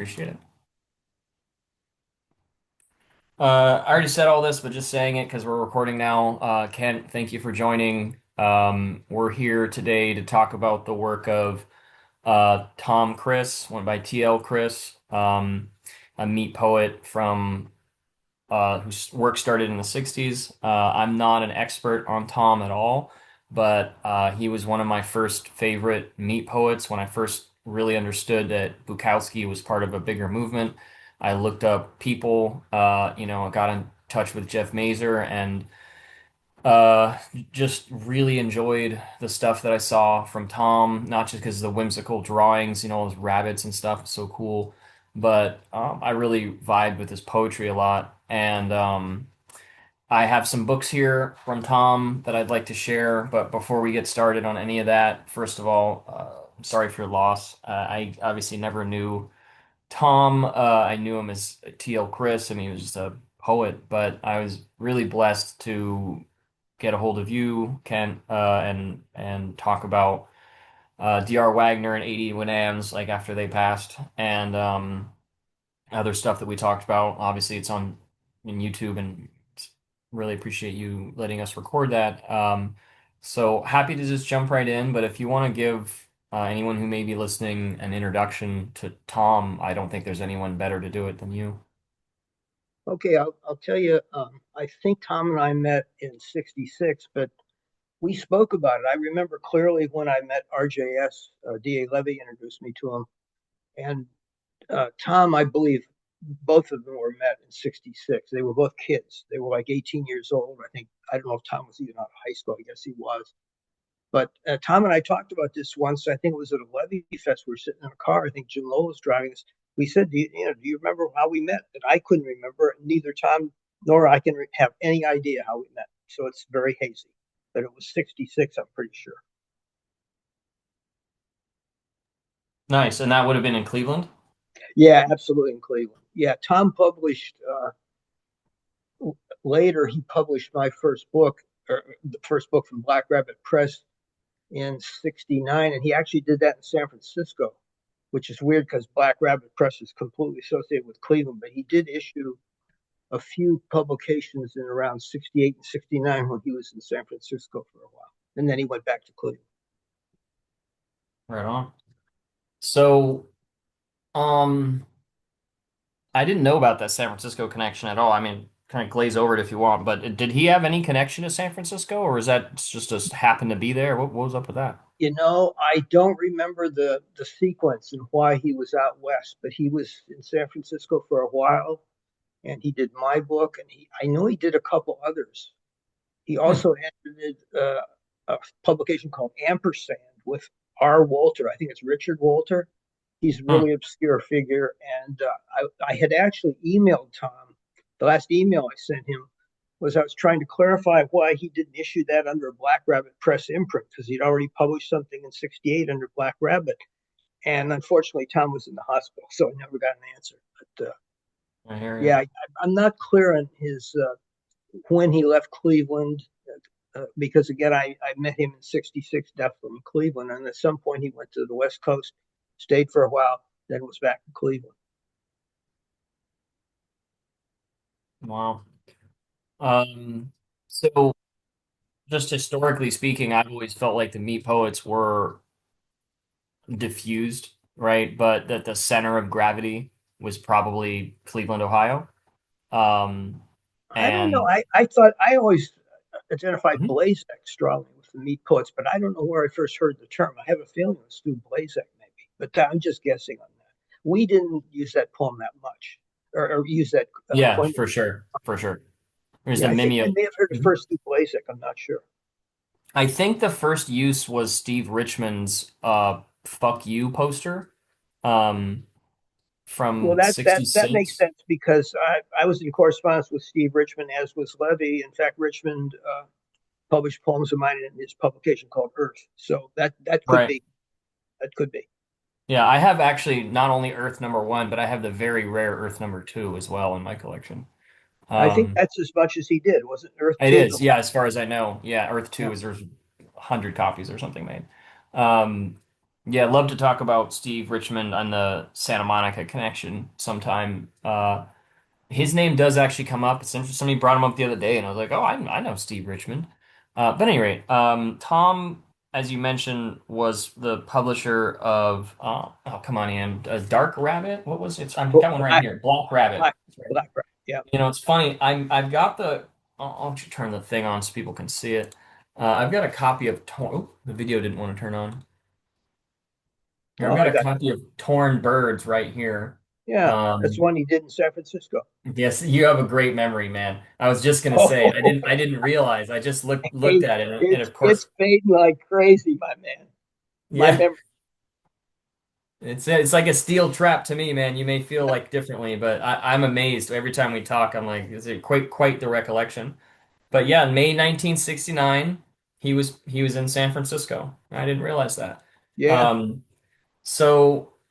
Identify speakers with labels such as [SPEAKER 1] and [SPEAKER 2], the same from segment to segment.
[SPEAKER 1] Appreciate it. I already said all this, but just saying it because we're recording now. Kent, thank you for joining. We're here today to talk about the work of Tom Kryss, went by TL Kryss, a meat poet from whose work started in the 60s. I'm not an expert on Tom at all, but he was one of my first favorite meat poets when I first really understood that Bukowski was part of a bigger movement. I looked up people, got in touch with Jeff Mazer and uh, just really enjoyed the stuff that I saw from Tom, not just because of the whimsical drawings, all those rabbits and stuff, so cool, but I really vibed with his poetry a lot. And I have some books here from Tom that I'd like to share. But before we get started on any of that, first of all, I'm sorry for your loss. I obviously never knew Tom. I knew him as TL Kryss, and he was just a poet, but I was really blessed to get a hold of you, Kent, and talk about D.R. Wagner and A.D. Winans like after they passed, and other stuff that we talked about. Obviously, it's on in YouTube, and really appreciate you letting us record that. So happy to just jump right in. But if you want to give anyone who may be listening an introduction to Tom, I don't think there's anyone better to do it than you.
[SPEAKER 2] Okay, I'll tell you. I think Tom and I met in '66, but we spoke about it. I remember clearly when I met RJS. D.A. Levy introduced me to him, and Tom, I believe, both of them were met in '66. They were both kids. They were like 18 years old. I think I don't know if Tom was even out of high school. I guess he was. But Tom and I talked about this once. I think it was at a Levy Fest. We were sitting in a car. I think Jim Lowell was driving us. We said, do you remember how we met? And I couldn't remember. Neither Tom nor I can have any idea how we met. So it's very hazy. But it was '66, I'm pretty sure.
[SPEAKER 1] Nice, and that would have been in Cleveland.
[SPEAKER 2] Yeah, absolutely in Cleveland. Yeah, Tom published later. He published my first book, or the first book from Black Rabbit Press in '69, and he actually did that in San Francisco, which is weird because Black Rabbit Press is completely associated with Cleveland. But he did issue a few publications in around '68 and '69 when he was in San Francisco for a while, and then he went back to Cleveland.
[SPEAKER 1] Right on. So, um, I didn't know about that San Francisco connection at all. I mean, kind of glaze over it if you want, but did he have any connection to San Francisco, or is that just happened to be there? What was up with that?
[SPEAKER 2] I don't remember the sequence and why he was out west, but he was in San Francisco for a while, and he did my book, and I know he did a couple others. He
[SPEAKER 1] Hmm.
[SPEAKER 2] also edited a publication called Ampersand with R. Walter. I think it's Richard Walter. He's a
[SPEAKER 1] Hmm.
[SPEAKER 2] really obscure figure. And I had actually emailed Tom. The last email I sent him was I was trying to clarify why he didn't issue that under a Black Rabbit Press imprint because he'd already published something in '68 under Black Rabbit. And unfortunately, Tom was in the hospital, so I never got an answer. But
[SPEAKER 1] I hear
[SPEAKER 2] yeah,
[SPEAKER 1] you.
[SPEAKER 2] I'm not clear on his when he left Cleveland, because again, I met him in '66, definitely in Cleveland, and at some point he went to the West Coast, stayed for a while, then was back in Cleveland.
[SPEAKER 1] Wow. Um, so just historically speaking, I've always felt like the meat poets were diffused, right? But that the center of gravity was probably Cleveland, Ohio. Um,
[SPEAKER 2] I don't know.
[SPEAKER 1] and
[SPEAKER 2] I thought I always identified
[SPEAKER 1] Mhm.
[SPEAKER 2] Blazek strongly with the meat poets, but I don't know where I first heard the term. I have a feeling it was Stu Blazek, maybe, but I'm just guessing on that. We didn't use that poem that much, or use that
[SPEAKER 1] Yeah,
[SPEAKER 2] poem.
[SPEAKER 1] for sure, for sure. There's the
[SPEAKER 2] Yeah, I think I
[SPEAKER 1] mimeo.
[SPEAKER 2] may have heard it
[SPEAKER 1] Mhm.
[SPEAKER 2] first through Blazek. I'm not sure.
[SPEAKER 1] I think the first use was Steve Richmond's "fuck you" poster um,
[SPEAKER 2] Well,
[SPEAKER 1] from
[SPEAKER 2] that makes
[SPEAKER 1] '66.
[SPEAKER 2] sense because I was in correspondence with Steve Richmond, as was Levy. In fact, Richmond published poems of mine in his publication called Earth. So that could
[SPEAKER 1] Right.
[SPEAKER 2] be that could be.
[SPEAKER 1] Yeah, I have actually not only Earth number one, but I have the very rare Earth number two as well in my collection.
[SPEAKER 2] I think
[SPEAKER 1] Um,
[SPEAKER 2] that's as much as he did. Wasn't Earth
[SPEAKER 1] it
[SPEAKER 2] two
[SPEAKER 1] is,
[SPEAKER 2] the
[SPEAKER 1] yeah, as far as I know. Yeah, Earth
[SPEAKER 2] yeah.
[SPEAKER 1] two is there's 100 copies or something made. Um, Yeah, I'd love to talk about Steve Richmond and the Santa Monica connection sometime. His name does actually come up. It's interesting. Somebody brought him up the other day, and I was like, "Oh, I know Steve Richmond." But at any rate, Tom, as you mentioned, was the publisher of oh, come on, Ian, Dark Rabbit. What was it? I've got one right
[SPEAKER 2] Black,
[SPEAKER 1] here. Black Rabbit.
[SPEAKER 2] black, black, right. Yeah.
[SPEAKER 1] It's funny. I've got the. I'll just turn the thing on so people can see it. I've got a copy of Torn. Oh, the video didn't want to turn on. Here, I've
[SPEAKER 2] Oh,
[SPEAKER 1] got
[SPEAKER 2] I
[SPEAKER 1] a
[SPEAKER 2] got,
[SPEAKER 1] copy of Torn Birds right here.
[SPEAKER 2] yeah, that's
[SPEAKER 1] Um,
[SPEAKER 2] one he did in San Francisco.
[SPEAKER 1] Yes, you have a great memory, man. I was just gonna
[SPEAKER 2] Oh,
[SPEAKER 1] say I didn't realize. I just looked
[SPEAKER 2] hey,
[SPEAKER 1] at it, and
[SPEAKER 2] it's
[SPEAKER 1] of
[SPEAKER 2] it's
[SPEAKER 1] course,
[SPEAKER 2] fading like crazy, my man. My
[SPEAKER 1] yeah,
[SPEAKER 2] memory.
[SPEAKER 1] it's like a steel trap to me, man. You may feel like differently, but I'm amazed every time we talk. I'm like, is it quite the recollection? But yeah, in May 1969, he was in San Francisco. I didn't realize that.
[SPEAKER 2] Yeah,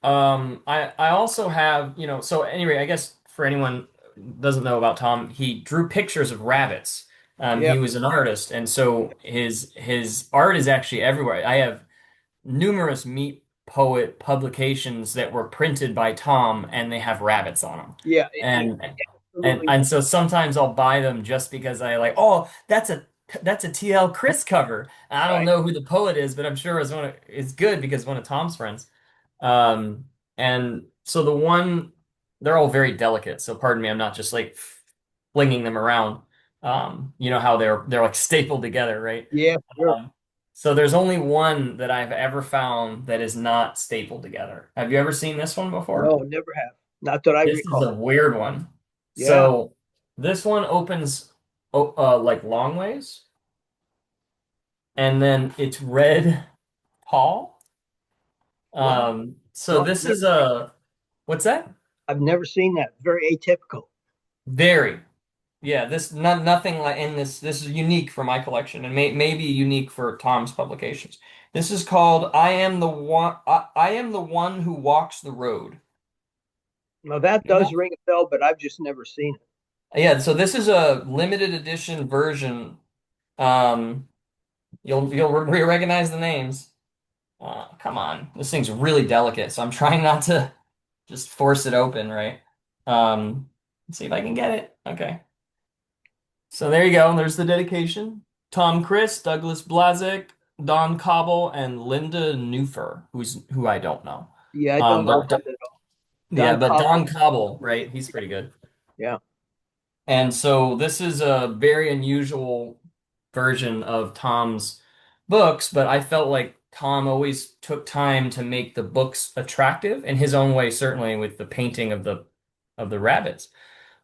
[SPEAKER 1] Um, I also have, so anyway, I guess for anyone who doesn't know about Tom, he drew pictures of rabbits.
[SPEAKER 2] yeah,
[SPEAKER 1] He was an artist, and so his art is actually everywhere. I have numerous meat poet publications that were printed by Tom, and they have rabbits on them.
[SPEAKER 2] yeah. It
[SPEAKER 1] And and
[SPEAKER 2] absolutely.
[SPEAKER 1] and so sometimes I'll buy them just because I like, oh, that's a TL Kryss cover. And I don't
[SPEAKER 2] Right.
[SPEAKER 1] know who the poet is, but I'm sure it's good because one of Tom's friends. Um, and so they're all very delicate. So pardon me, I'm not just like flinging them around. You know how they're like stapled together, right?
[SPEAKER 2] Yeah, sure.
[SPEAKER 1] So there's only one that I've ever found that is not stapled together. Have you ever seen this one before?
[SPEAKER 2] No, never have. Not that I
[SPEAKER 1] This is a
[SPEAKER 2] recall.
[SPEAKER 1] weird one.
[SPEAKER 2] Yeah.
[SPEAKER 1] So this one opens like long ways, and then it's red Paul.
[SPEAKER 2] Wow.
[SPEAKER 1] So
[SPEAKER 2] No,
[SPEAKER 1] this is a what's that?
[SPEAKER 2] I've never seen that. Very atypical.
[SPEAKER 1] Very. Yeah, this nothing like in this. This is unique for my collection, and maybe unique for Tom's publications. This is called "I am the one." I am the one who walks the road.
[SPEAKER 2] Now that does ring a bell, but I've just never seen it.
[SPEAKER 1] Yeah, so this is a limited edition version. Um, you'll recognize the names. Come on, this thing's really delicate, so I'm trying not to just force it open, right? Let's see if I can get it. Okay. So there you go. There's the dedication. Tom Kryss, Douglas Blazek, Don Cobble, and Linda Newfer, who I don't know.
[SPEAKER 2] Yeah, I don't
[SPEAKER 1] Um,
[SPEAKER 2] know
[SPEAKER 1] but
[SPEAKER 2] Linda at all.
[SPEAKER 1] yeah,
[SPEAKER 2] Don
[SPEAKER 1] but
[SPEAKER 2] Cobble.
[SPEAKER 1] Don Cobble, right? He's pretty good.
[SPEAKER 2] Yeah.
[SPEAKER 1] And so this is a very unusual version of Tom's books, but I felt like Tom always took time to make the books attractive in his own way, certainly with the painting of the rabbits.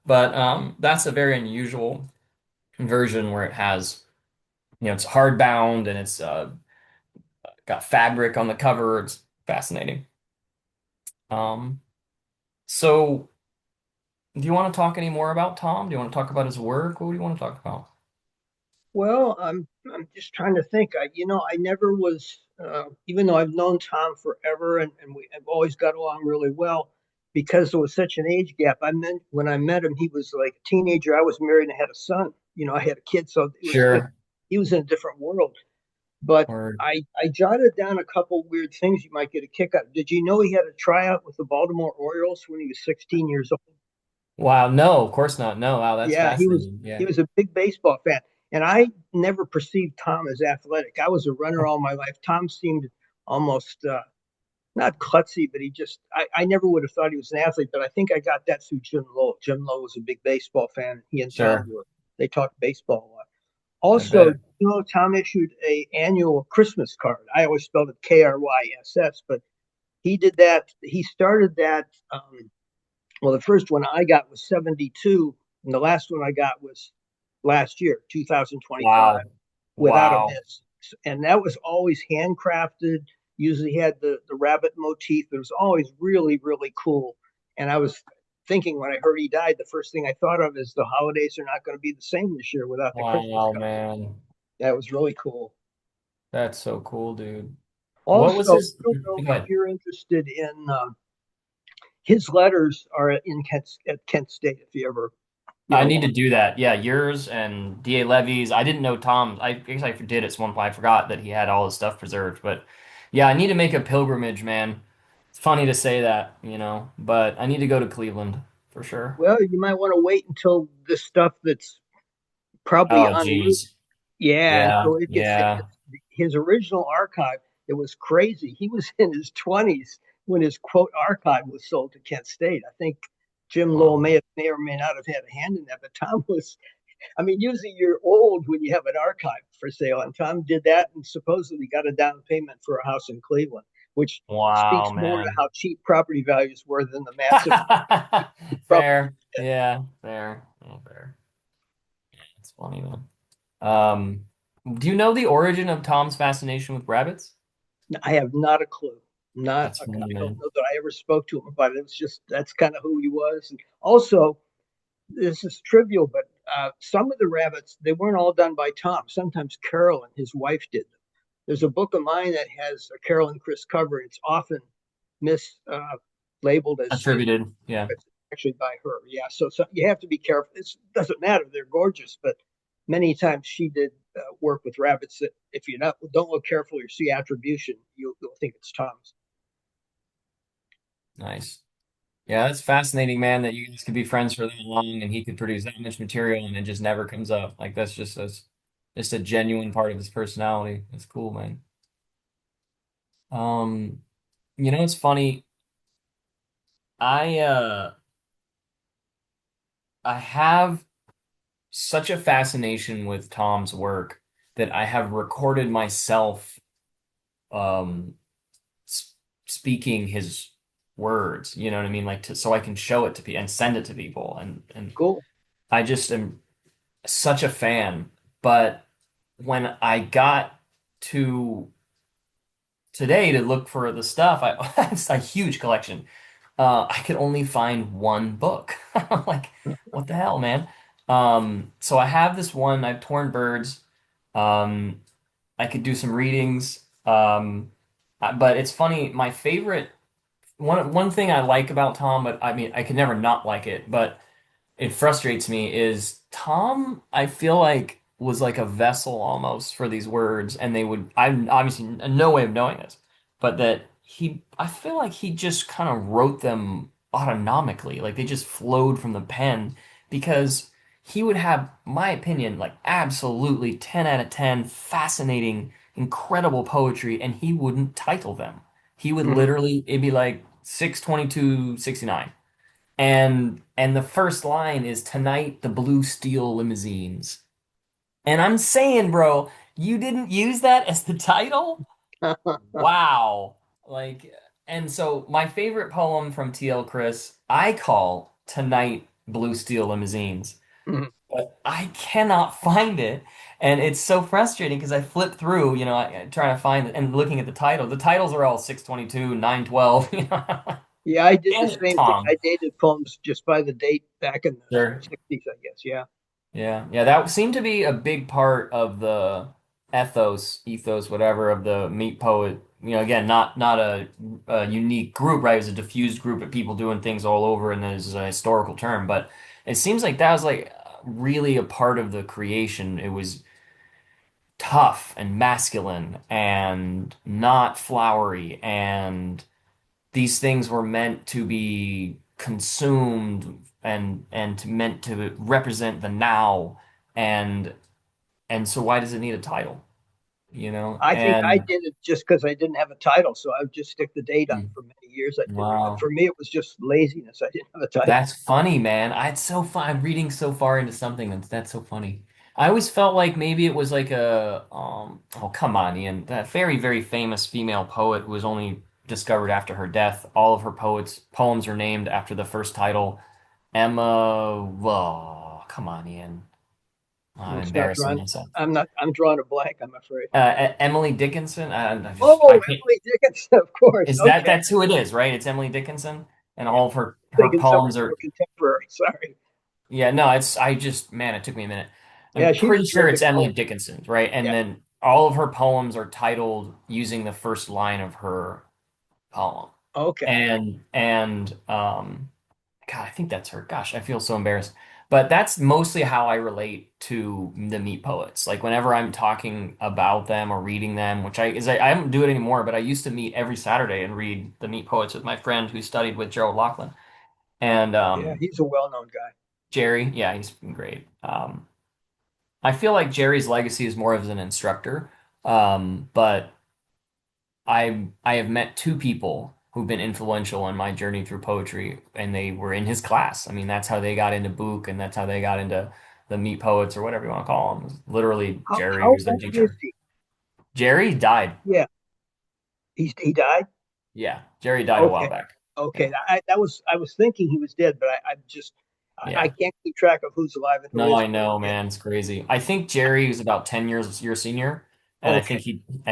[SPEAKER 1] But that's a very unusual version where it has, it's hardbound and it's got fabric on the cover. It's fascinating. Um, so do you want to talk any more about Tom? Do you want to talk about his work? What do you want to talk about?
[SPEAKER 2] Well, I'm just trying to think. I never was, even though I've known Tom forever and we have always got along really well because there was such an age gap. I meant when I met him, he was like a teenager. I was married and had a son. I had a kid, so
[SPEAKER 1] Sure.
[SPEAKER 2] he was in a different world. But
[SPEAKER 1] Or
[SPEAKER 2] I jotted down a couple weird things you might get a kick out. Did you know he had a tryout with the Baltimore Orioles when he was 16 years old?
[SPEAKER 1] wow, no, of course not. No, wow, that's
[SPEAKER 2] Yeah,
[SPEAKER 1] fascinating.
[SPEAKER 2] he
[SPEAKER 1] Yeah,
[SPEAKER 2] was a big baseball fan, and I never perceived Tom as athletic. I was a runner all my life. Tom seemed almost not klutzy, but I never would have thought he was an athlete. But I think I got that through Jim Lowe. Jim Lowe was a big baseball fan. He and Tom
[SPEAKER 1] sure.
[SPEAKER 2] were. They talked baseball a lot.
[SPEAKER 1] I
[SPEAKER 2] Also,
[SPEAKER 1] bet.
[SPEAKER 2] Tom issued a annual Christmas card. I always spelled it Kryss, but he did that. He started that. Well, the first one I got was 72, and the last one I got was last year, 2025,
[SPEAKER 1] Wow.
[SPEAKER 2] without a
[SPEAKER 1] Wow.
[SPEAKER 2] miss. And that was always handcrafted, usually had the rabbit motif. It was always really, really cool. And I was thinking when I heard he died, the first thing I thought of is the holidays are not going to be the same this year without the Christmas
[SPEAKER 1] Wow,
[SPEAKER 2] card.
[SPEAKER 1] man.
[SPEAKER 2] That was really cool.
[SPEAKER 1] That's so cool, dude. What was
[SPEAKER 2] Also,
[SPEAKER 1] his?
[SPEAKER 2] I don't know
[SPEAKER 1] Go
[SPEAKER 2] if
[SPEAKER 1] ahead.
[SPEAKER 2] you're interested in his letters are at Kent State. If you ever,
[SPEAKER 1] I need to
[SPEAKER 2] want.
[SPEAKER 1] do that. Yeah, yours and DA Levy's. I didn't know Tom. I guess I did at one point. I forgot that he had all his stuff preserved. But Yeah, I need to make a pilgrimage, man. It's funny to say that, but I need to go to Cleveland for sure.
[SPEAKER 2] Well, you might want to wait until the stuff that's probably
[SPEAKER 1] Oh,
[SPEAKER 2] en route.
[SPEAKER 1] geez.
[SPEAKER 2] Yeah,
[SPEAKER 1] Yeah,
[SPEAKER 2] so it
[SPEAKER 1] yeah.
[SPEAKER 2] gets his original archive. It was crazy. He was in his 20s when his quote archive was sold to Kent State. I think Jim Lowell
[SPEAKER 1] Wow.
[SPEAKER 2] may or may not have had a hand in that, but Tom was. I mean, usually you're old when you have an archive for sale, and Tom did that and supposedly got a down payment for a house in Cleveland, which
[SPEAKER 1] Wow,
[SPEAKER 2] speaks more to
[SPEAKER 1] man.
[SPEAKER 2] how cheap property values were than the massive probably.
[SPEAKER 1] Fair. Yeah, fair. Yeah, fair. It's funny, man. Um, do you know the origin of Tom's fascination with rabbits?
[SPEAKER 2] I have not a clue.
[SPEAKER 1] That's
[SPEAKER 2] I
[SPEAKER 1] funny,
[SPEAKER 2] don't
[SPEAKER 1] man.
[SPEAKER 2] know that I ever spoke to him about it. It was just that's kind of who he was. And also, this is trivial, but some of the rabbits they weren't all done by Tom. Sometimes Carol and his wife did them. There's a book of mine that has a Carol and Chris cover. It's often mislabeled as
[SPEAKER 1] Attributed. Yeah.
[SPEAKER 2] it's actually by her. Yeah, so you have to be careful. It doesn't matter; they're gorgeous, but many times she did work with rabbits that if you don't look carefully or see attribution, you'll think it's Tom's.
[SPEAKER 1] Nice. Yeah, that's fascinating, man, that you guys could be friends for that long and he could produce that much material and it just never comes up. Like that's just a genuine part of his personality. It's cool, man. Um, it's funny. I uh I have such a fascination with Tom's work that I have recorded myself um s speaking his words, you know what I mean? Like so I can show it to people and send it to people and
[SPEAKER 2] Cool.
[SPEAKER 1] I just am such a fan. But when I got to today to look for the stuff, it's a huge collection. I could only find one book. I'm like, what the hell, man? So I have this one. I've torn birds. Um, I could do some readings. But it's funny. My favorite one thing I like about Tom, but I mean, I could never not like it. But it frustrates me is Tom, I feel like was like a vessel almost for these words, and they would, I'm obviously no way of knowing this, but that I feel like he just kind of wrote them autonomically, like they just flowed from the pen because he would have, my opinion, like absolutely 10 out of 10 fascinating, incredible poetry, and he wouldn't title them. He would
[SPEAKER 2] Mhm.
[SPEAKER 1] literally, it'd be like 62269. And the first line is tonight the Blue Steel Limousines. And I'm saying, bro, you didn't use that as the title? Wow. Like, and so my favorite poem from TL Kryss, I call Tonight Blue Steel Limousines. But I cannot find it. And it's so frustrating because I flip through, trying to find it and looking at the title. The titles are all 622, 912.
[SPEAKER 2] Yeah, I did the
[SPEAKER 1] Damn it,
[SPEAKER 2] same thing.
[SPEAKER 1] Tom.
[SPEAKER 2] I dated poems just by the date back in the
[SPEAKER 1] Sure.
[SPEAKER 2] 60s, I guess. Yeah.
[SPEAKER 1] Yeah, yeah, that seemed to be a big part of the ethos, whatever, of the meat poet. Again, not a unique group, right? It was a diffused group of people doing things all over, and there's a historical term. But it seems like that was like really a part of the creation. It was tough and masculine and not flowery, and these things were meant to be consumed and meant to represent the now and so why does it need a title
[SPEAKER 2] I think I
[SPEAKER 1] and
[SPEAKER 2] did it just because I didn't have a title, so I would just stick the date on it. For many years, I did it.
[SPEAKER 1] wow,
[SPEAKER 2] For me, it was just laziness. I didn't have a title.
[SPEAKER 1] that's funny, man. It's so fun. I'm reading so far into something that's so funny. I always felt like maybe it was like oh come on, Ian, that very very famous female poet who was only discovered after her death. All of her poems are named after the first title. Emma, whoa, come on, Ian. I'm
[SPEAKER 2] It's not
[SPEAKER 1] embarrassing
[SPEAKER 2] drawing.
[SPEAKER 1] myself.
[SPEAKER 2] I'm not. I'm drawing a blank. I'm afraid.
[SPEAKER 1] Emily Dickinson. I
[SPEAKER 2] Oh,
[SPEAKER 1] can't.
[SPEAKER 2] Emily Dickinson, of course.
[SPEAKER 1] Is
[SPEAKER 2] Okay,
[SPEAKER 1] that's who it is, right? It's Emily Dickinson, and
[SPEAKER 2] yeah.
[SPEAKER 1] all of her
[SPEAKER 2] Thinking someone
[SPEAKER 1] poems are.
[SPEAKER 2] more contemporary. Sorry.
[SPEAKER 1] Yeah, no, it's I just man, it took me a minute.
[SPEAKER 2] Yeah,
[SPEAKER 1] I'm
[SPEAKER 2] she was
[SPEAKER 1] pretty
[SPEAKER 2] a
[SPEAKER 1] sure it's
[SPEAKER 2] terrific
[SPEAKER 1] Emily
[SPEAKER 2] poet.
[SPEAKER 1] Dickinson, right? And
[SPEAKER 2] Yeah.
[SPEAKER 1] then all of her poems are titled using the first line of her poem.
[SPEAKER 2] Okay.
[SPEAKER 1] And God, I think that's her. Gosh, I feel so embarrassed. But that's mostly how I relate to the meat poets. Like whenever I'm talking about them or reading them, which I don't do it anymore, but I used to meet every Saturday and read the meat poets with my friend who studied with Gerald Loughlin. And
[SPEAKER 2] Yeah, he's a well-known guy.
[SPEAKER 1] Jerry, yeah, he's been great. I feel like Jerry's legacy is more of an instructor. But I have met two people who've been influential in my journey through poetry, and they were in his class. I mean, that's how they got into Book, and that's how they got into the meat poets or whatever you want to call them. Literally, Jerry,
[SPEAKER 2] How
[SPEAKER 1] who's their
[SPEAKER 2] old is
[SPEAKER 1] teacher.
[SPEAKER 2] he?
[SPEAKER 1] Jerry died.
[SPEAKER 2] Yeah, he died.
[SPEAKER 1] Yeah, Jerry died a while
[SPEAKER 2] Okay,
[SPEAKER 1] back.
[SPEAKER 2] okay.
[SPEAKER 1] Yeah,
[SPEAKER 2] I was thinking he was dead, but I
[SPEAKER 1] yeah.
[SPEAKER 2] can't keep track of who's alive and who
[SPEAKER 1] No, I
[SPEAKER 2] isn't.
[SPEAKER 1] know,
[SPEAKER 2] Yeah.
[SPEAKER 1] man. It's crazy. I think Jerry was about 10 years your senior, and
[SPEAKER 2] Okay,
[SPEAKER 1] I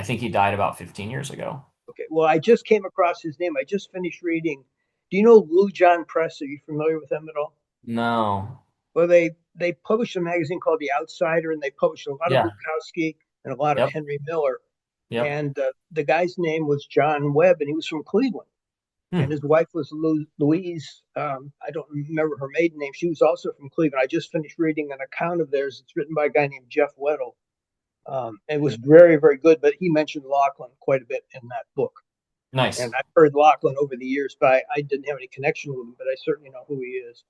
[SPEAKER 1] think he died about 15 years ago.
[SPEAKER 2] okay. Well, I just came across his name. I just finished reading. Do you know Lou John Press? Are you familiar with them at all?
[SPEAKER 1] No.
[SPEAKER 2] Well, they published a magazine called The Outsider, and they published a lot of
[SPEAKER 1] Yeah.
[SPEAKER 2] Bukowski and a lot of
[SPEAKER 1] Yep.
[SPEAKER 2] Henry Miller.
[SPEAKER 1] Yep.
[SPEAKER 2] And the guy's name was John Webb, and he was from Cleveland. And
[SPEAKER 1] Hmm.
[SPEAKER 2] his wife was Louise. I don't remember her maiden name. She was also from Cleveland. I just finished reading an account of theirs. It's written by a guy named Jeff Weddle. It was very, very good, but he mentioned Lachlan quite a bit in that book.
[SPEAKER 1] Nice.
[SPEAKER 2] And I've heard Lachlan over the years, but I didn't have any connection with him, but I certainly know who he is.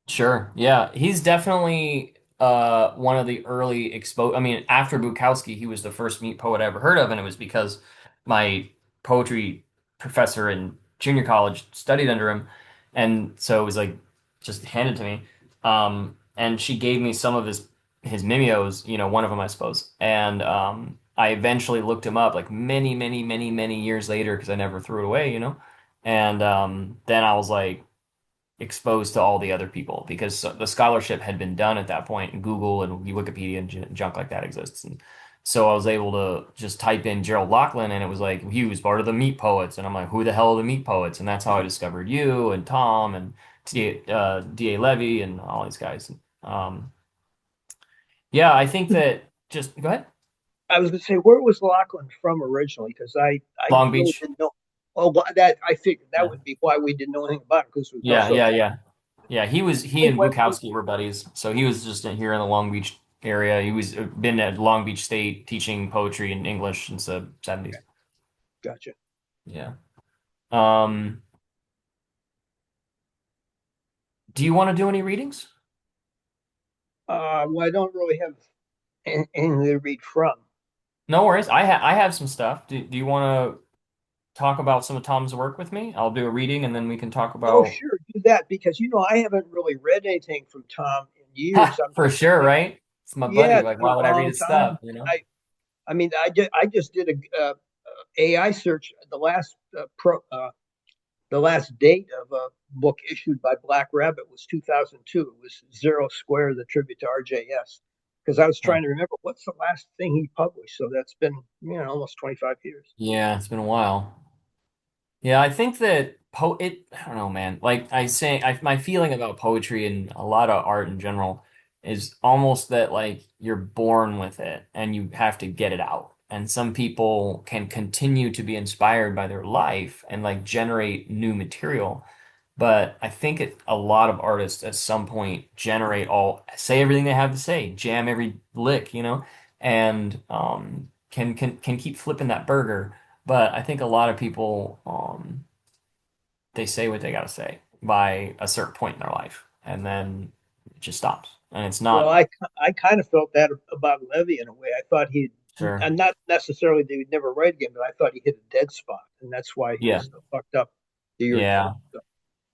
[SPEAKER 1] Sure. Yeah. He's definitely one of the early expo I mean, after Bukowski, he was the first meat poet I ever heard of, and it was because my poetry professor in junior college studied under him. And so it was like just handed to me. And she gave me some of his mimeos, one of them, I suppose. And I eventually looked him up like many, many, many, many years later because I never threw it away. And then I was like exposed to all the other people because the scholarship had been done at that point, and Google and Wikipedia and junk like that exists. And so I was able to just type in Gerald Loughlin, and it was like he was part of the Meat Poets, and I'm like, who the hell are the Meat Poets? And that's how I discovered you and Tom and D.A. Levy and all these guys. Um, yeah, I think that just go ahead.
[SPEAKER 2] I was going to say, where was Lachlan from originally? Because I
[SPEAKER 1] Long
[SPEAKER 2] really
[SPEAKER 1] Beach.
[SPEAKER 2] didn't know. Oh, that I figured that
[SPEAKER 1] Yeah.
[SPEAKER 2] would be why we didn't know anything about it because we felt
[SPEAKER 1] Yeah,
[SPEAKER 2] so.
[SPEAKER 1] yeah, yeah. Yeah, he and
[SPEAKER 2] What,
[SPEAKER 1] Bukowski were buddies. So he was just here in the Long Beach area. He was been at Long Beach State teaching poetry and English since the 70s.
[SPEAKER 2] okay, gotcha.
[SPEAKER 1] Yeah. Um, do you want to do any readings?
[SPEAKER 2] Well, I don't really have anything to read from.
[SPEAKER 1] No worries. I have some stuff. Do you want to talk about some of Tom's work with me? I'll do a reading and then we can talk
[SPEAKER 2] Oh,
[SPEAKER 1] about
[SPEAKER 2] sure, do that because I haven't really read anything from Tom in years.
[SPEAKER 1] ha, for sure, right? It's my
[SPEAKER 2] Yeah,
[SPEAKER 1] buddy.
[SPEAKER 2] it's
[SPEAKER 1] Like,
[SPEAKER 2] been
[SPEAKER 1] why
[SPEAKER 2] a
[SPEAKER 1] would I read
[SPEAKER 2] long
[SPEAKER 1] his stuff,
[SPEAKER 2] time. I mean, I just did a AI search. The last date of a book issued by Black Rabbit was 2002. It was Zero Square, the tribute to RJS. Because I was
[SPEAKER 1] Huh.
[SPEAKER 2] trying to remember what's the last thing he published. So that's been almost 25 years.
[SPEAKER 1] Yeah, it's been a while. Yeah, I think that I don't know, man. Like my feeling about poetry and a lot of art in general is almost that like you're born with it and you have to get it out. And some people can continue to be inspired by their life and like generate new material. But I think a lot of artists at some point say everything they have to say, jam every lick, and can keep flipping that burger. But I think a lot of people they say what they got to say by a certain point in their life, and then it just stops. And it's
[SPEAKER 2] Well,
[SPEAKER 1] not
[SPEAKER 2] I kind of felt that about Levy in a way. I thought
[SPEAKER 1] sure.
[SPEAKER 2] and not necessarily that he'd never write again, but I thought he hit a dead spot. And that's why he
[SPEAKER 1] Yeah,
[SPEAKER 2] was so fucked up the year he
[SPEAKER 1] yeah,
[SPEAKER 2] died. So,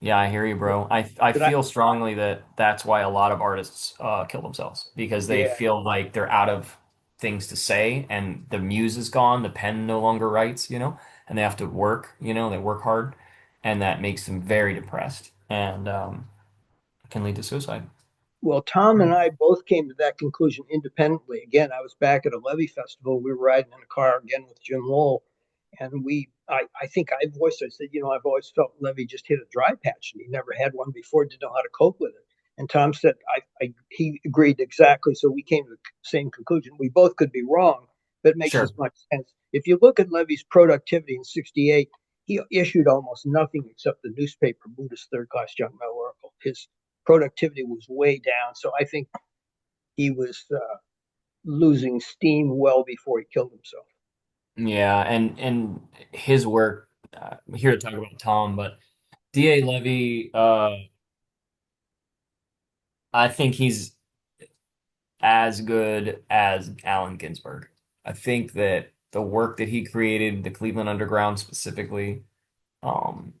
[SPEAKER 1] yeah. I hear you,
[SPEAKER 2] but,
[SPEAKER 1] bro. I
[SPEAKER 2] but I,
[SPEAKER 1] feel strongly that that's why a lot of artists kill themselves because they
[SPEAKER 2] yeah.
[SPEAKER 1] feel like they're out of things to say, and the muse is gone, the pen no longer writes, and they have to work, they work hard, and that makes them very depressed and can lead to suicide.
[SPEAKER 2] Well, Tom and I both came to that conclusion independently. Again, I was back at a Levy festival. We were riding in a car again with Jim Lowell, and I think I voiced, I said, I've always felt Levy just hit a dry patch, and he never had one before, didn't know how to cope with it. And Tom said, he agreed exactly. So we came to the same conclusion. We both could be wrong, but it makes
[SPEAKER 1] Sure.
[SPEAKER 2] as much sense. If you look at Levy's productivity in '68, he issued almost nothing except the newspaper Buddhist Third Class Young Male Oracle. His productivity was way down. So I think he was losing steam well before he killed himself.
[SPEAKER 1] Yeah, and his work. I'm here to talk about Tom, but D.A. Levy. I think he's as good as Allen Ginsberg. I think that the work that he created, the Cleveland Underground specifically, um,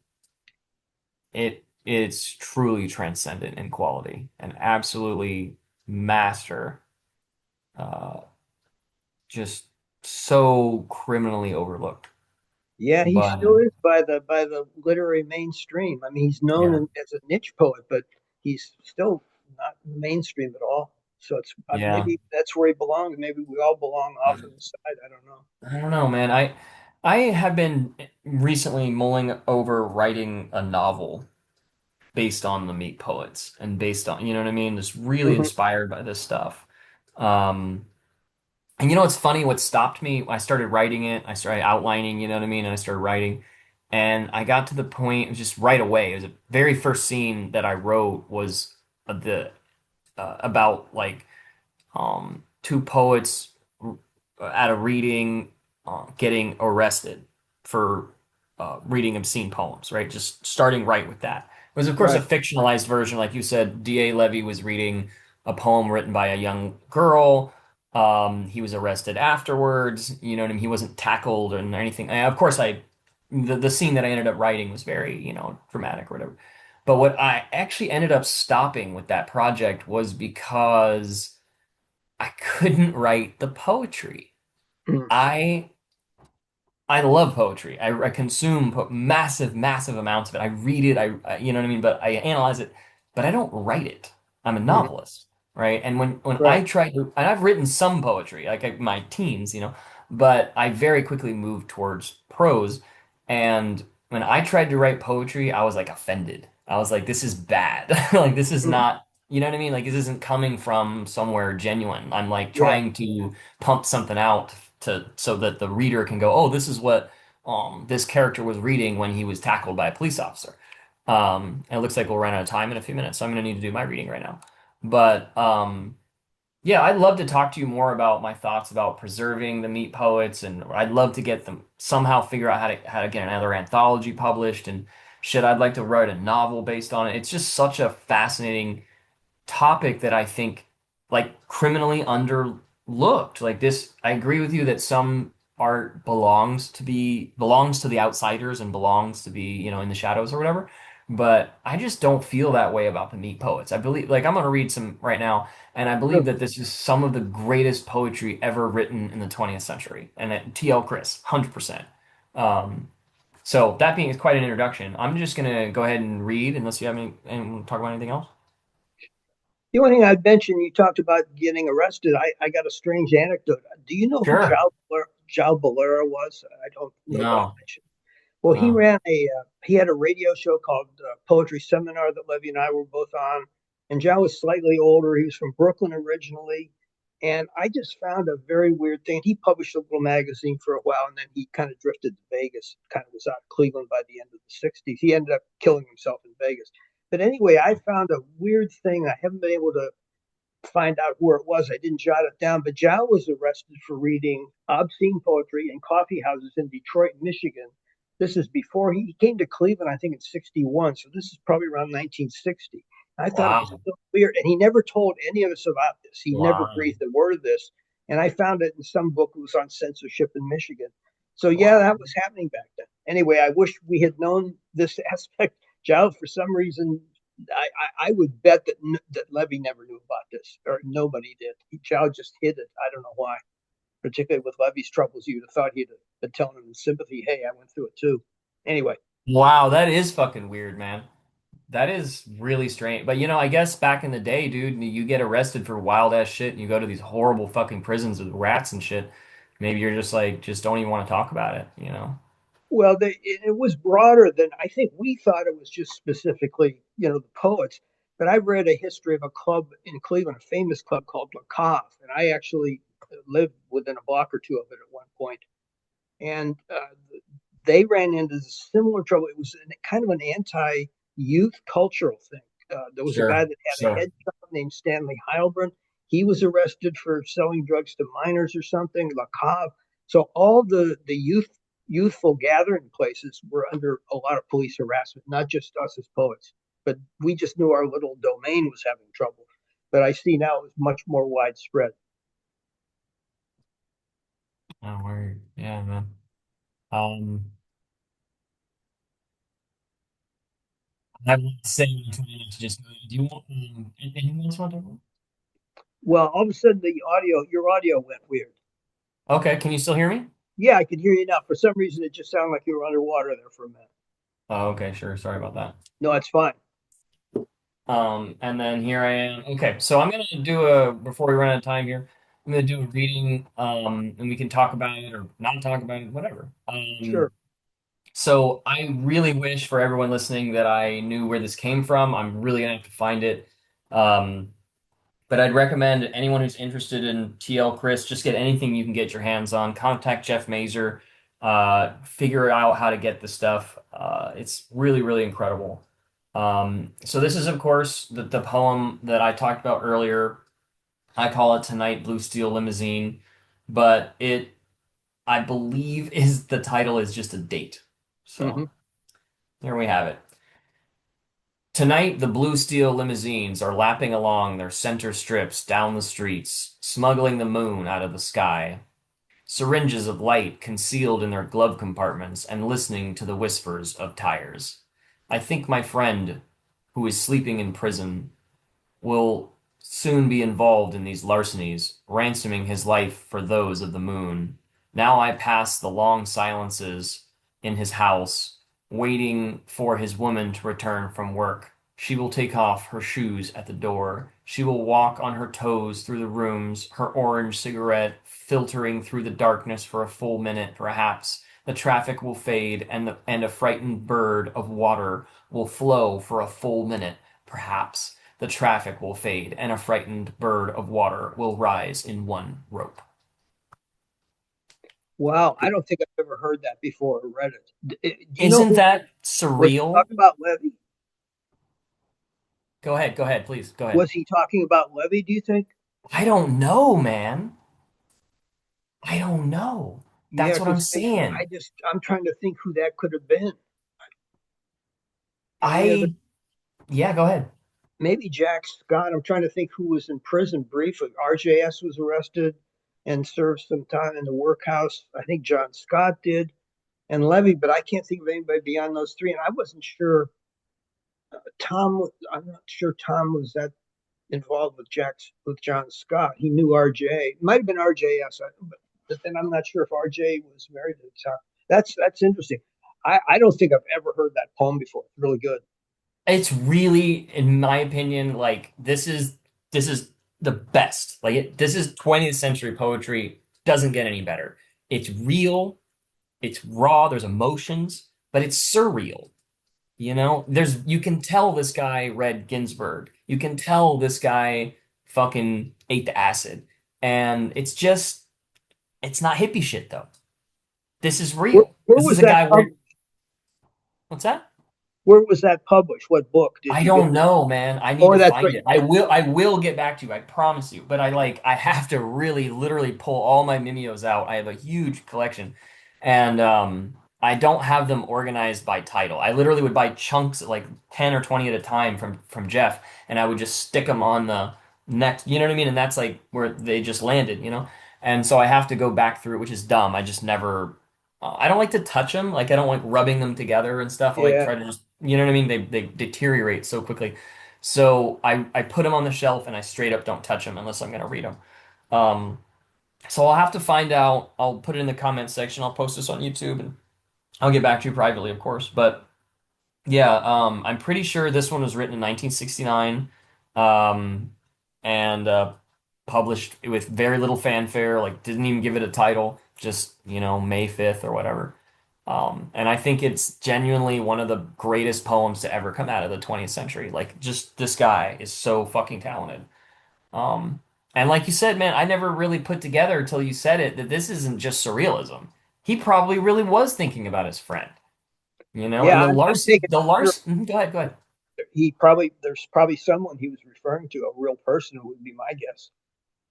[SPEAKER 1] it's truly transcendent in quality and absolutely master. Uh, just so criminally overlooked.
[SPEAKER 2] Yeah, he
[SPEAKER 1] But
[SPEAKER 2] still is by the literary mainstream. I mean, he's known
[SPEAKER 1] yeah,
[SPEAKER 2] as a niche poet, but he's still not in the mainstream at all. So it's
[SPEAKER 1] yeah.
[SPEAKER 2] maybe that's where he belongs. Maybe we all belong off on the side. I don't know.
[SPEAKER 1] I don't know, man. I have been recently mulling over writing a novel based on the Meat Poets and based on, you know what I mean? Just really
[SPEAKER 2] Hmm.
[SPEAKER 1] inspired by this stuff. Um, and you know what's funny? What stopped me? I started writing it. I started outlining, you know what I mean? And I started writing. And I got to the point just right away. It was the very first scene that I wrote was the about like two poets at a reading getting arrested for reading obscene poems, right? Just starting right with that. It was, of course, a
[SPEAKER 2] Right.
[SPEAKER 1] fictionalized version. Like you said, D.A. Levy was reading a poem written by a young girl. He was arrested afterwards. You know what I mean? He wasn't tackled or anything. Of course, the scene that I ended up writing was very, dramatic or whatever. But what I actually ended up stopping with that project was because I couldn't write the poetry.
[SPEAKER 2] Mhm.
[SPEAKER 1] I I love poetry. I consume massive, massive amounts of it. I read it. You know what I mean? But I analyze it, but I don't write it. I'm a
[SPEAKER 2] Mhm.
[SPEAKER 1] novelist, right? And when I
[SPEAKER 2] Right.
[SPEAKER 1] try to, and I've written some poetry, like my teens, but I very quickly moved towards prose. And when I tried to write poetry, I was like offended. I was like, this is bad. Like this is
[SPEAKER 2] Mhm.
[SPEAKER 1] not, you know what I mean? Like this isn't coming from somewhere genuine. I'm like
[SPEAKER 2] Yeah.
[SPEAKER 1] trying to pump something out to so that the reader can go, oh, this is what this character was reading when he was tackled by a police officer. And it looks like we'll run out of time in a few minutes, so I'm going to need to do my reading right now. But yeah, I'd love to talk to you more about my thoughts about preserving the meat poets, and I'd love to get them somehow figure out how to get another anthology published and shit. I'd like to write a novel based on it. It's just such a fascinating topic that I think like criminally underlooked. Like this, I agree with you that some art belongs to the outsiders and belongs to be, in the shadows or whatever. But I just don't feel that way about the meat poets. I believe, like, I'm gonna read some right now, and I believe
[SPEAKER 2] Really.
[SPEAKER 1] that this is some of the greatest poetry ever written in the 20th century. And TL Kryss, 100%. Um, so that being is quite an introduction. I'm just gonna go ahead and read unless you have any and talk about anything else.
[SPEAKER 2] The only thing I'd mention, you talked about getting arrested. I got a strange anecdote. Do you know who
[SPEAKER 1] Sure.
[SPEAKER 2] João Bolero was? I don't know that I
[SPEAKER 1] No.
[SPEAKER 2] mentioned. Well,
[SPEAKER 1] No.
[SPEAKER 2] he had a radio show called Poetry Seminar that Levy and I were both on. And Joe was slightly older. He was from Brooklyn originally. And I just found a very weird thing. He published a little magazine for a while, and then he kind of drifted to Vegas, kind of was out of Cleveland by the end of the 60s. He ended up killing himself in Vegas. But anyway, I found a weird thing. I haven't been able to find out where it was. I didn't jot it down, but Zhao was arrested for reading obscene poetry in coffee houses in Detroit, Michigan. This is before he came to Cleveland, I think in 61. So this is probably around 1960. I thought it was
[SPEAKER 1] Wow.
[SPEAKER 2] so weird. And he never told any of us about this. He never
[SPEAKER 1] Wow.
[SPEAKER 2] breathed a word of this. And I found it in some book that was on censorship in Michigan. So yeah,
[SPEAKER 1] Wow.
[SPEAKER 2] that was happening back then. Anyway, I wish we had known this aspect. Zhao, for some reason, I would bet that Levy never knew about this, or nobody did. Chow just hid it. I don't know why. Particularly with Levy's troubles, you'd have thought he'd have been telling him in sympathy, "Hey, I went through it too." Anyway,
[SPEAKER 1] Wow, that is fucking weird, man. That is really strange. But I guess back in the day, dude, you get arrested for wild ass shit and you go to these horrible fucking prisons with rats and shit. Maybe you're just like, just don't even want to talk about it?
[SPEAKER 2] well, it was broader than I think we thought. It was just specifically, the poets. But I read a history of a club in Cleveland, a famous club called La Cave, and I actually lived within a block or two of it at one point. And they ran into similar trouble. It was kind of an anti-youth cultural thing. There was a guy
[SPEAKER 1] Sure,
[SPEAKER 2] that had a
[SPEAKER 1] sure.
[SPEAKER 2] head shop named Stanley Heilbrunn. He was arrested for selling drugs to minors or something. LaCave. So all the youthful gathering places were under a lot of police harassment, not just us as poets, but we just knew our little domain was having trouble. But I see now it's much more widespread.
[SPEAKER 1] Oh, word. Yeah, man. Um, I would say to just do you want anything else want to?
[SPEAKER 2] Well, all of a sudden your audio went weird.
[SPEAKER 1] Okay, can you still hear me?
[SPEAKER 2] Yeah, I could hear you now. For some reason, it just sounded like you were underwater there for a minute.
[SPEAKER 1] Oh, okay, sure. Sorry about that.
[SPEAKER 2] No, it's fine.
[SPEAKER 1] And then here I am. Okay, so I'm gonna do a before we run out of time here. I'm gonna do a reading, and we can talk about it or not talk about it, whatever.
[SPEAKER 2] Sure.
[SPEAKER 1] So I really wish for everyone listening that I knew where this came from. I'm really gonna have to find it. Um, but I'd recommend anyone who's interested in TL Kryss, just get anything you can get your hands on. Contact Jeff Mazer, figure out how to get the stuff. It's really, really incredible. So this is, of course, the poem that I talked about earlier. I call it Tonight Blue Steel Limousine, but I believe, is the title is just a date. So
[SPEAKER 2] Hmm.
[SPEAKER 1] there we have it. Tonight, the Blue Steel Limousines are lapping along their center strips down the streets, smuggling the moon out of the sky. Syringes of light concealed in their glove compartments and listening to the whispers of tires. I think my friend, who is sleeping in prison, will soon be involved in these larcenies, ransoming his life for those of the moon. Now I pass the long silences in his house, waiting for his woman to return from work. She will take off her shoes at the door. She will walk on her toes through the rooms, her orange cigarette filtering through the darkness for a full minute, perhaps. The traffic will fade, and a frightened bird of water will flow for a full minute, perhaps. The traffic will fade, and a frightened bird of water will rise in one rope.
[SPEAKER 2] Wow, I don't think I've ever heard that before or read it. Do you know
[SPEAKER 1] Isn't
[SPEAKER 2] who
[SPEAKER 1] that
[SPEAKER 2] was he
[SPEAKER 1] surreal?
[SPEAKER 2] talking about? Levy?
[SPEAKER 1] Go ahead, please, go ahead.
[SPEAKER 2] Was he talking about Levy? Do you think?
[SPEAKER 1] I don't know, man. I don't know.
[SPEAKER 2] Yeah,
[SPEAKER 1] That's what I'm
[SPEAKER 2] because
[SPEAKER 1] saying.
[SPEAKER 2] I'm trying to think who that could have been. Any other?
[SPEAKER 1] I, yeah, go ahead.
[SPEAKER 2] Maybe Jack Scott. I'm trying to think who was in prison briefly. RJS was arrested and served some time in the workhouse. I think John Scott did, and Levy, but I can't think of anybody beyond those three. And I wasn't sure Tom. I'm not sure Tom was that involved with John Scott. He knew RJ. It might have been RJS, but then I'm not sure if RJ was married at the time. That's interesting. I don't think I've ever heard that poem before. It's really good.
[SPEAKER 1] It's really, in my opinion, like this is the best. This is 20th century poetry. Doesn't get any better. It's real. It's raw. There's emotions, but it's surreal. You know, you can tell this guy read Ginsberg. You can tell this guy fucking ate the acid. And it's not hippie shit though. This is real.
[SPEAKER 2] Where
[SPEAKER 1] This is
[SPEAKER 2] was
[SPEAKER 1] a
[SPEAKER 2] that
[SPEAKER 1] guy where,
[SPEAKER 2] published?
[SPEAKER 1] what's that?
[SPEAKER 2] Where was that published? What book did
[SPEAKER 1] I
[SPEAKER 2] you get?
[SPEAKER 1] don't know, man. I need
[SPEAKER 2] Oh,
[SPEAKER 1] to
[SPEAKER 2] that's
[SPEAKER 1] find
[SPEAKER 2] right.
[SPEAKER 1] it.
[SPEAKER 2] You
[SPEAKER 1] I will get back to you. I promise you. But I have to really literally pull all my mimeos out. I have a huge collection. And I don't have them organized by title. I literally would buy chunks like 10 or 20 at a time from Jeff, and I would just stick them on the next, you know what I mean? And that's like where they just landed, you know? And so I have to go back through it, which is dumb. I just never I don't like to touch them. Like I don't like rubbing them together and stuff. I like
[SPEAKER 2] Yeah.
[SPEAKER 1] try to just, you know what I mean? They deteriorate so quickly. So I put them on the shelf and I straight up don't touch them unless I'm gonna read them. Um, so I'll have to find out. I'll put it in the comments section. I'll post this on YouTube and I'll get back to you privately, of course. But yeah, I'm pretty sure this one was written in 1969, um, and published with very little fanfare. Like didn't even give it a title. Just May 5th or whatever. And I think it's genuinely one of the greatest poems to ever come out of the 20th century. Like just this guy is so fucking talented. Um, and like you said, man, I never really put together until you said it that this isn't just surrealism. He probably really was thinking about his friend. And
[SPEAKER 2] Yeah, I'm taking
[SPEAKER 1] The
[SPEAKER 2] sure.
[SPEAKER 1] Larson, go ahead, go ahead.
[SPEAKER 2] there's probably someone he was referring to, a real person would be my guess.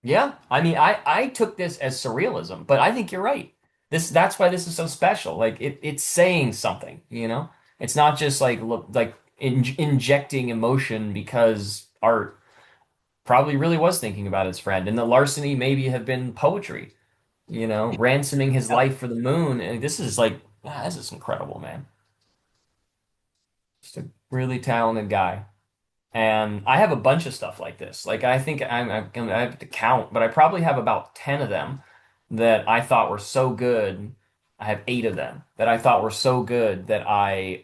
[SPEAKER 1] Yeah, I mean, I took this as surrealism, but I think you're right. That's why this is so special. Like it's saying something, you know? It's not just like look like injecting emotion because art probably really was thinking about his friend, and the larceny maybe have been poetry, you know, ransoming his
[SPEAKER 2] Yeah.
[SPEAKER 1] life for the moon. And this is like, this is incredible, man. Just a really talented guy. And I have a bunch of stuff like this. Like I think I have to count, but I probably have about 10 of them that I thought were so good. I have 8 of them that I thought were so good that I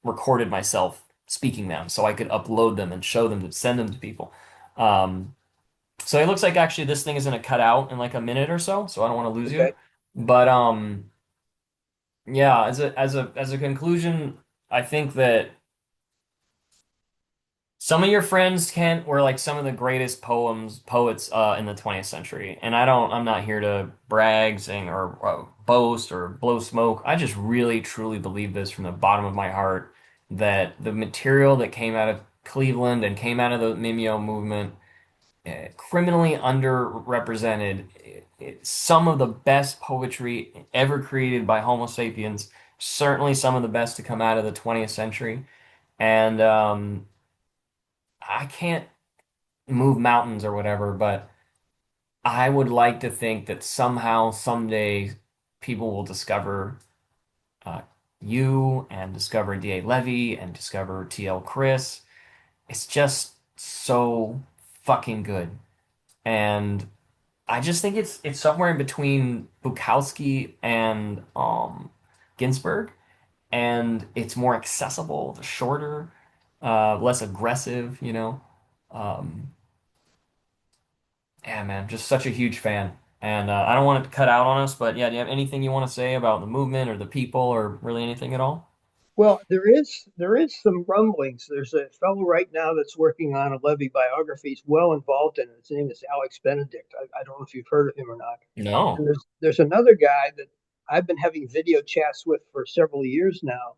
[SPEAKER 1] recorded myself speaking them so I could upload them and show them to send them to people. Um, so it looks like actually this thing is gonna cut out in like a minute or so, so I don't want to lose you.
[SPEAKER 2] Okay.
[SPEAKER 1] But yeah, as a conclusion, I think that some of your friends, Kent, were like some of the greatest poets in the 20th century. And I'm not here to brag, sing, or boast or blow smoke. I just really, truly believe this from the bottom of my heart that the material that came out of Cleveland and came out of the mimeo movement, criminally underrepresented, some of the best poetry ever created by Homo sapiens, certainly some of the best to come out of the 20th century. And I can't move mountains or whatever, but I would like to think that somehow, someday, people will discover uh, you and discover D.A. Levy and discover TL Kryss. It's just so fucking good. And I just think it's somewhere in between Bukowski and Ginsberg, and it's more accessible, it's shorter, less aggressive, you know. Um, Yeah, man, just such a huge fan. And I don't want it to cut out on us, but yeah, do you have anything you want to say about the movement or the people or really anything at all?
[SPEAKER 2] Well, there is some rumblings. There's a fellow right now that's working on a Levy biography. He's well involved in it. His name is Alex Benedict. I don't know if you've heard of him or not.
[SPEAKER 1] No.
[SPEAKER 2] And there's another guy that I've been having video chats with for several years now.